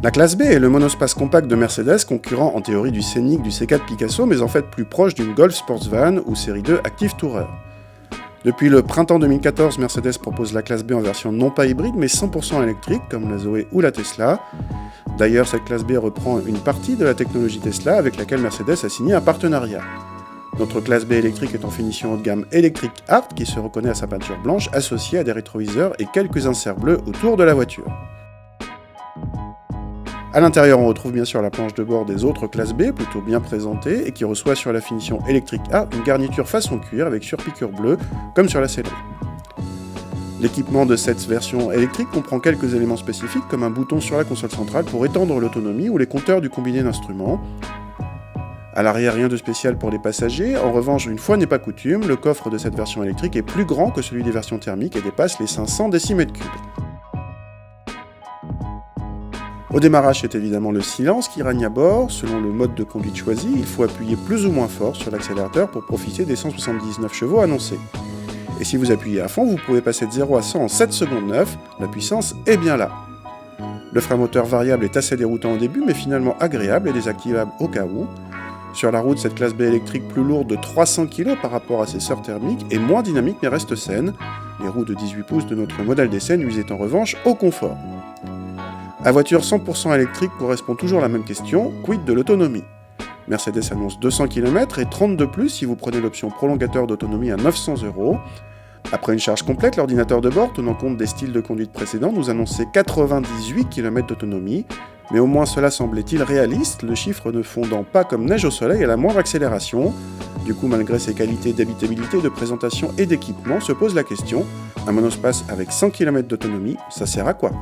La classe B est le monospace compact de Mercedes, concurrent en théorie du Scénic, du C4 Picasso, mais en fait plus proche d'une Golf Sportsvan ou Série 2 Active Tourer. Depuis le printemps 2014, Mercedes propose la classe B en version non pas hybride, mais 100% électrique, comme la Zoé ou la Tesla. D'ailleurs, cette classe B reprend une partie de la technologie Tesla, avec laquelle Mercedes a signé un partenariat. Notre classe B électrique est en finition haut de gamme Electric Art, qui se reconnaît à sa peinture blanche, associée à des rétroviseurs et quelques inserts bleus autour de la voiture. À l'intérieur, on retrouve bien sûr la planche de bord des autres classes B, plutôt bien présentée, et qui reçoit sur la finition Electric Art une garniture façon cuir avec surpiqûre bleue, comme sur la sellerie. L'équipement de cette version électrique comprend quelques éléments spécifiques, comme un bouton sur la console centrale pour étendre l'autonomie ou les compteurs du combiné d'instruments. À l'arrière, rien de spécial pour les passagers. En revanche, une fois n'est pas coutume, le coffre de cette version électrique est plus grand que celui des versions thermiques et dépasse les 500 décimètres cubes. Au démarrage, c'est évidemment le silence qui règne à bord. Selon le mode de conduite choisi, il faut appuyer plus ou moins fort sur l'accélérateur pour profiter des 179 chevaux annoncés. Et si vous appuyez à fond, vous pouvez passer de 0 à 100 en 7 secondes 9, la puissance est bien là. Le frein moteur variable est assez déroutant au début, mais finalement agréable et désactivable au cas où. Sur la route, cette classe B électrique plus lourde de 300 kg par rapport à ses sœurs thermiques est moins dynamique mais reste saine. Les roues de 18 pouces de notre modèle d'essai nuisaient en revanche au confort. À voiture 100% électrique correspond toujours à la même question, quid de l'autonomie ? Mercedes annonce 200 km et 30 de plus si vous prenez l'option prolongateur d'autonomie à 900 €. Après une charge complète, l'ordinateur de bord, tenant compte des styles de conduite précédents, nous annonçait 98 km d'autonomie, mais au moins cela semblait-il réaliste, le chiffre ne fondant pas comme neige au soleil à la moindre accélération. Du coup, malgré ses qualités d'habitabilité, de présentation et d'équipement, se pose la question, un monospace avec 100 km d'autonomie, ça sert à quoi ?